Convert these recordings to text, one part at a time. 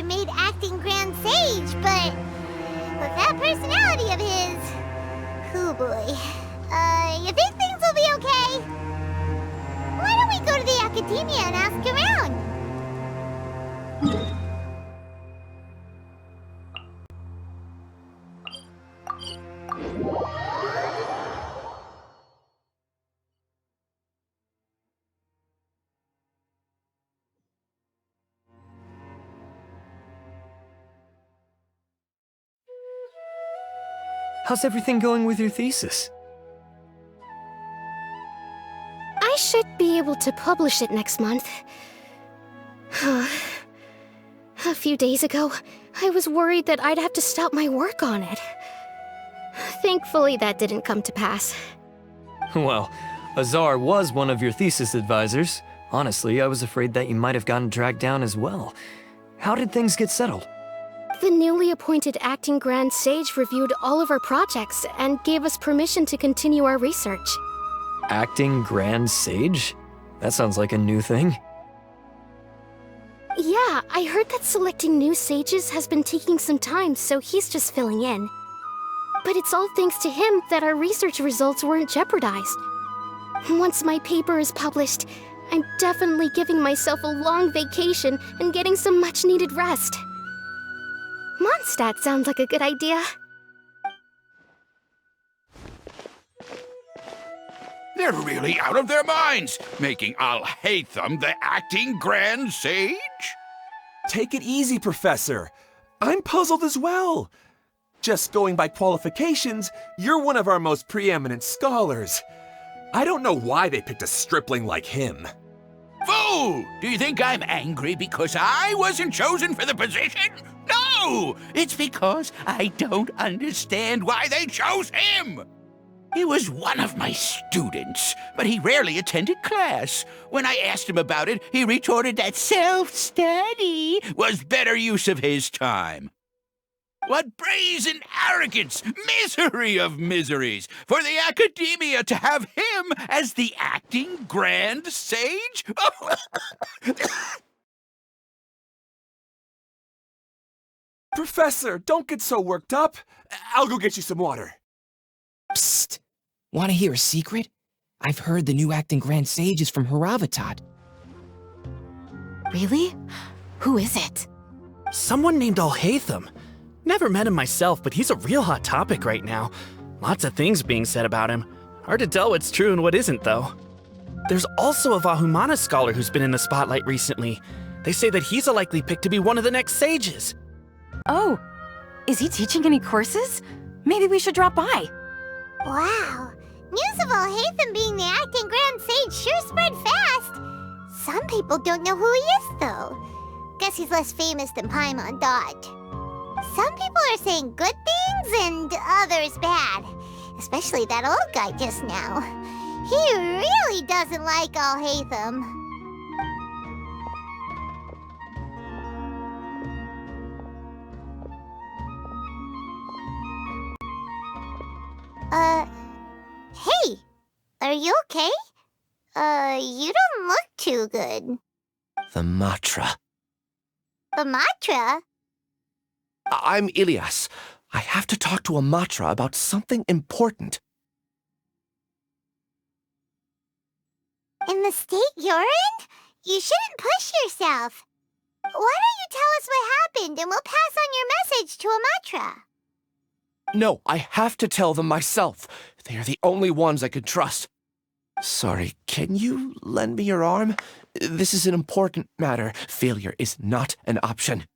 advisor made acting Grand Sage, but with that personality of his... Oh boy. You think things will be okay? Why don't we go to the academia and ask around? How's everything going with your thesis? I should be able to publish it next month. A few days ago, I was worried that I'd have to stop my work on it. Thankfully, that didn't come to pass. Well, Azar was one of your thesis advisors. Honestly, I was afraid that you might have gotten dragged down as well. How did things get settled? The newly appointed acting Grand Sage reviewed all of our projects and gave us permission to continue our research. Acting Grand Sage? That sounds like a new thing. Yeah, I heard that selecting new sages has been taking some time, so he's just filling in. But it's all thanks to him that our research results weren't jeopardized. Once my paper is published, I'm definitely giving myself a long vacation and getting some much-needed rest. Mondstadt sounds like a good idea. They're really out of their minds, making Alhaitham the acting Grand Sage? Take it easy, Professor. I'm puzzled as well. Just going by qualifications, you're one of our most preeminent scholars. I don't know why they picked a stripling like him. Fool! Do you think I'm angry because I wasn't chosen for the position? No! It's because I don't understand why they chose him! He was one of my students, but he rarely attended class. When I asked him about it, he retorted that self-study was better use of his time. What brazen arrogance! Misery of miseries! For the academia to have him as the acting Grand Sage? Professor, don't get so worked up. I'll go get you some water. Psst! Want to hear a secret? I've heard the new acting Grand Sage is from Haravatat. Really? Who is it? Someone named Alhaitham. Never met him myself, but he's a real hot topic right now. Lots of things being said about him. Hard to tell what's true and what isn't, though. There's also a Vahumana scholar who's been in the spotlight recently. They say that he's a likely pick to be one of the next sages. Oh, is he teaching any courses? Maybe we should drop by. Wow. News of Alhaitham being the acting Grand Sage sure spread fast. Some people don't know who he is, though. Guess he's less famous than Paimon Dot. Some people are saying good things and others bad. Especially that old guy just now. He really doesn't like Alhaitham. Hey! Are you okay? You don't look too good. The Matra. The Matra? I'm Ilias. I have to talk to a Matra about something important. In the state you're in? You shouldn't push yourself. Why don't you tell us what happened and we'll pass on your message to a Matra? No, I have to tell them myself. They are the only ones I can trust. Sorry, can you lend me your arm? This is an important matter. Failure is not an option.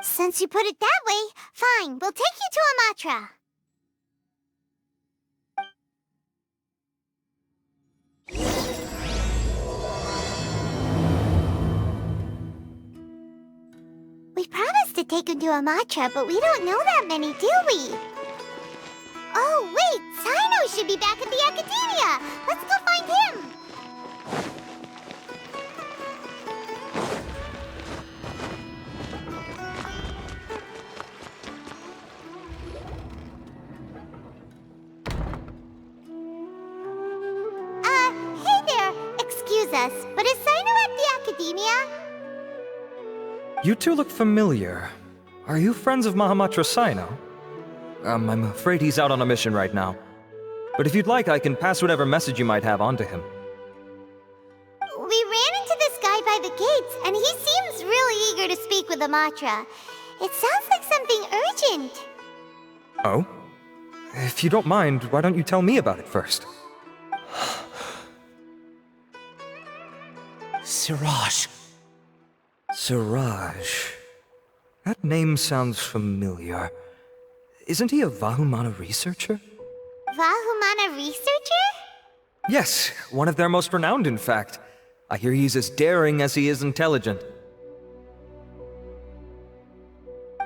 Since you put it that way, fine, we'll take you to a Matra. We promised to take him to a Matra, but we don't know that many, do we? Oh, wait! Sino should be back at the Academia! Let's go find him! Hey there! Excuse us, but is Sino at the Academia? You two look familiar. Are you friends of Mahamatra Sino? I'm afraid he's out on a mission right now. But if you'd like, I can pass whatever message you might have on to him. We ran into this guy by the gates, and he seems really eager to speak with Amatra. It sounds like something urgent. Oh? If you don't mind, why don't you tell me about it first? Siraj. Siraj. That name sounds familiar. Isn't he a Vahumana researcher? Vahumana researcher? Yes, one of their most renowned, in fact. I hear he's as daring as he is intelligent.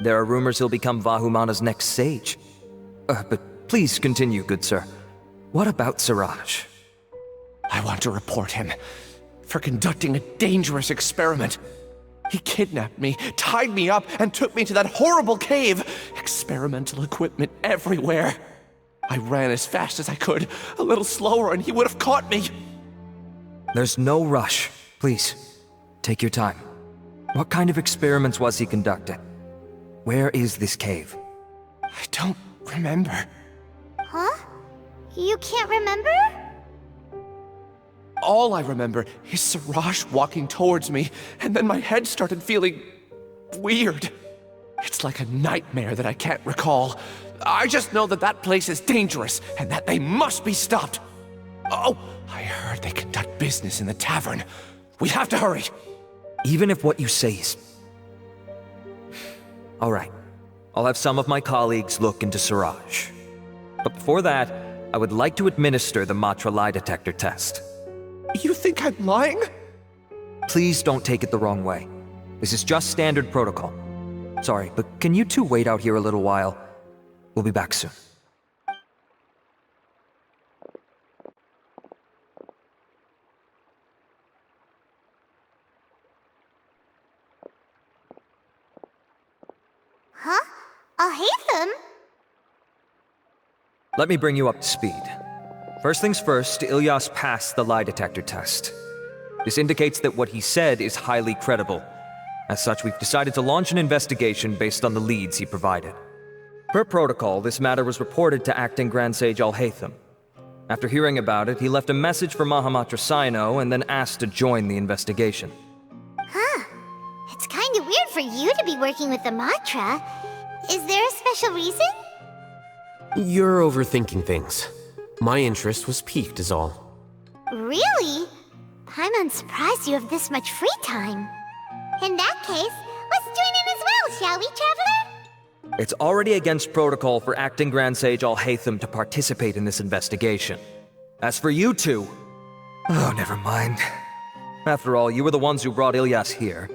There are rumors he'll become Vahumana's next sage. But please continue, good sir. What about Siraj? I want to report him for conducting a dangerous experiment. He kidnapped me, tied me up, and took me to that horrible cave. Experimental equipment everywhere. I ran as fast as I could, a little slower, and he would have caught me. There's no rush. Please, take your time. What kind of experiments was he conducting? Where is this cave? I don't remember. Huh? You can't remember? All I remember is Siraj walking towards me, and then my head started feeling weird. It's like a nightmare that I can't recall. I just know that that place is dangerous, and that they must be stopped. Oh, I heard they conduct business in the tavern. We have to hurry. Even if what you say is... All right. I'll have some of my colleagues look into Siraj. But before that, I would like to administer the Matra lie detector test. You think I'm lying? Please don't take it the wrong way. This is just standard protocol. Sorry, but can you two wait out here a little while? We'll be back soon. Huh? Alhaitham? Let me bring you up to speed. First things first, Ilyas passed the lie detector test. This indicates that what he said is highly credible. As such, we've decided to launch an investigation based on the leads he provided. Per protocol, this matter was reported to Acting Grand Sage Alhaitham. After hearing about it, he left a message for Mahamatra Sino and then asked to join the investigation. Huh. It's kinda weird for you to be working with the Matra. Is there a special reason? You're overthinking things. My interest was piqued is all. Really? I'm unsurprised you have this much free time. In that case, let's join in as well, shall we, Traveler? It's already against protocol for Acting Grand Sage Alhaitham to participate in this investigation. As for you two... Oh, never mind. After all, you were the ones who brought Ilyas here.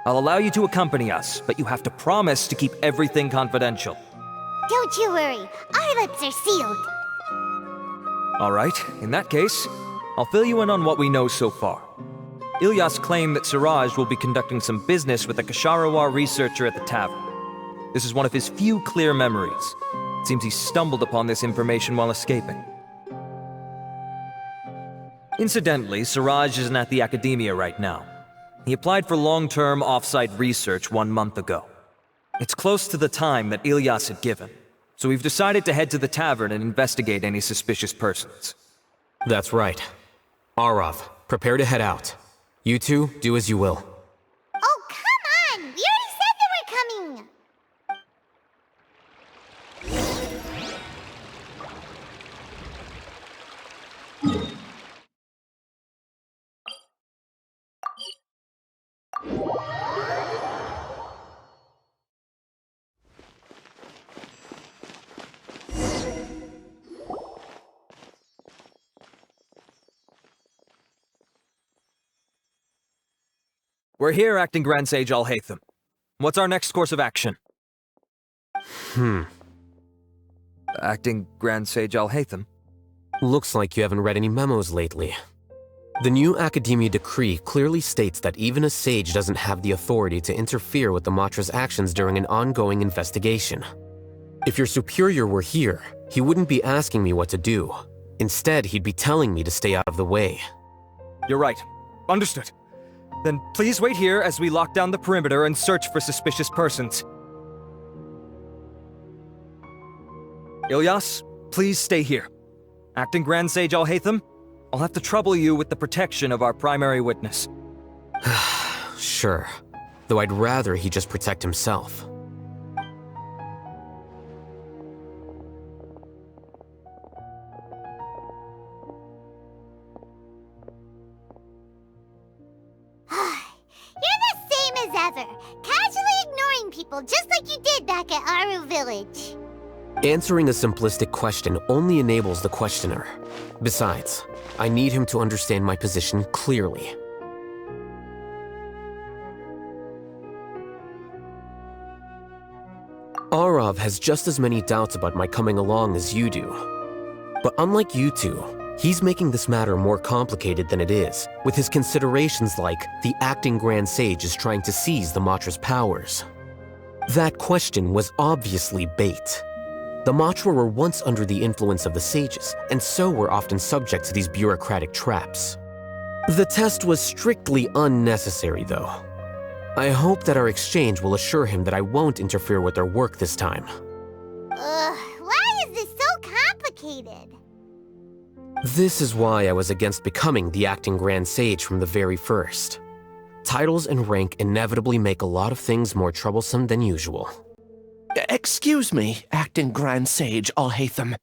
I'll allow you to accompany us, but you have to promise to keep everything confidential. Don't you worry, our lips are sealed. All right, in that case, I'll fill you in on what we know so far. Ilyas claimed that Siraj will be conducting some business with a Kasharawar researcher at the tavern. This is one of his few clear memories. It seems he stumbled upon this information while escaping. Incidentally, Siraj isn't at the academia right now. He applied for long-term off-site research 1 month ago. It's close to the time that Ilyas had given, so we've decided to head to the tavern and investigate any suspicious persons. That's right. Arav, prepare to head out. You two, do as you will. Oh, come on! We already said that we're coming! We're here, Acting Grand Sage Alhaitham. What's our next course of action? Acting Grand Sage Alhaitham? Looks like you haven't read any memos lately. The new Academia decree clearly states that even a sage doesn't have the authority to interfere with the Matra's actions during an ongoing investigation. If your superior were here, he wouldn't be asking me what to do. Instead, he'd be telling me to stay out of the way. You're right. Understood. Then please wait here as we lock down the perimeter and search for suspicious persons. Ilyas, please stay here. Acting Grand Sage Alhaitham, I'll have to trouble you with the protection of our primary witness. Sure. Though I'd rather he just protect himself. You're the same as ever, casually ignoring people just like you did back at Aru Village. Answering a simplistic question only enables the questioner. Besides, I need him to understand my position clearly. Arav has just as many doubts about my coming along as you do. But unlike you two, he's making this matter more complicated than it is, with his considerations like the acting Grand Sage is trying to seize the Matra's powers. That question was obviously bait. The Matra were once under the influence of the sages, and so were often subject to these bureaucratic traps. The test was strictly unnecessary, though. I hope that our exchange will assure him that I won't interfere with their work this time. Why is this so complicated? This is why I was against becoming the acting Grand Sage from the very first. Titles and rank inevitably make a lot of things more troublesome than usual. Excuse me, acting Grand Sage Alhaitham.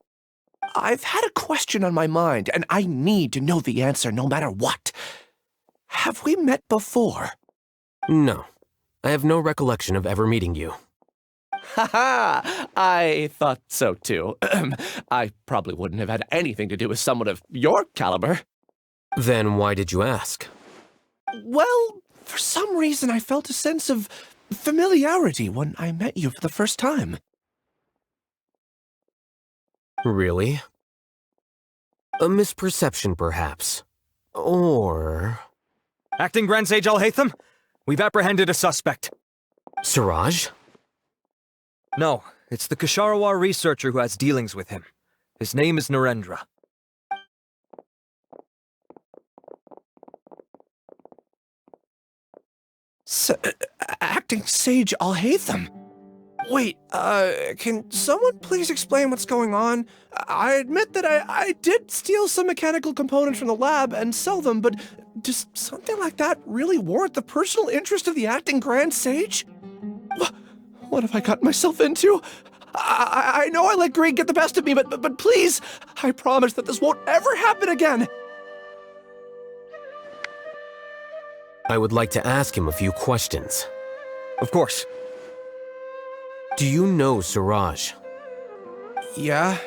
I've had a question on my mind, and I need to know the answer no matter what. Have we met before? No. I have no recollection of ever meeting you. Haha! I thought so too. I probably wouldn't have had anything to do with someone of your caliber. Then why did you ask? Well, for some reason I felt a sense of familiarity when I met you for the first time. Really? A misperception, perhaps. Or... Acting Grand Sage Alhaitham, we've apprehended a suspect. Siraj? No, it's the Ksharawar researcher who has dealings with him. His name is Narendra. Acting Sage Alhaitham? Wait, can someone please explain what's going on? I admit that I did steal some mechanical components from the lab and sell them, but does something like that really warrant the personal interest of the acting Grand Sage? What have I gotten myself into? I know I let greed get the best of me, but please, I promise that this won't ever happen again. I would like to ask him a few questions. Of course. Do you know Siraj? Yeah,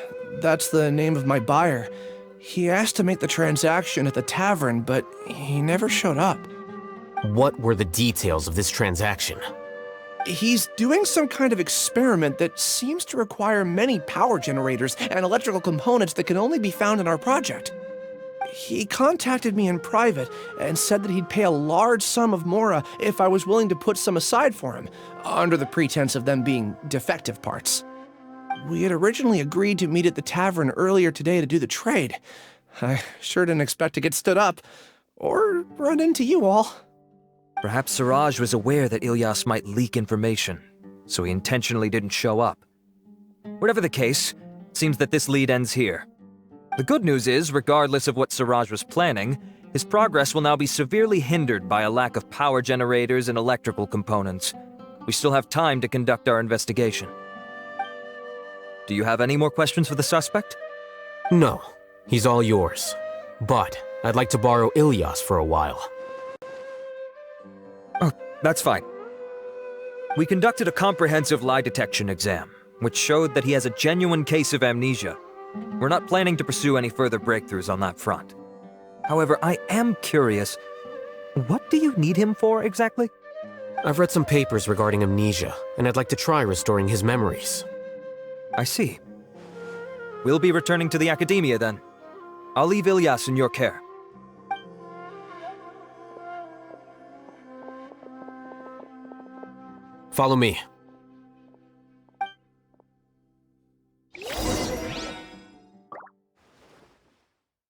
that's the name of my buyer. He asked to make the transaction at the tavern, but he never showed up. What were the details of this transaction? He's doing some kind of experiment that seems to require many power generators and electrical components that can only be found in our project. He contacted me in private and said that he'd pay a large sum of Mora if I was willing to put some aside for him, under the pretense of them being defective parts. We had originally agreed to meet at the tavern earlier today to do the trade. I sure didn't expect to get stood up, or run into you all. Perhaps Siraj was aware that Ilyas might leak information, so he intentionally didn't show up. Whatever the case, it seems that this lead ends here. The good news is, regardless of what Siraj was planning, his progress will now be severely hindered by a lack of power generators and electrical components. We still have time to conduct our investigation. Do you have any more questions for the suspect? No, he's all yours. But I'd like to borrow Ilyas for a while. Oh, that's fine. We conducted a comprehensive lie detection exam, which showed that he has a genuine case of amnesia. We're not planning to pursue any further breakthroughs on that front. However, I am curious, what do you need him for exactly? I've read some papers regarding amnesia, and I'd like to try restoring his memories. I see. We'll be returning to the Academia then. I'll leave Ilyas in your care. Follow me.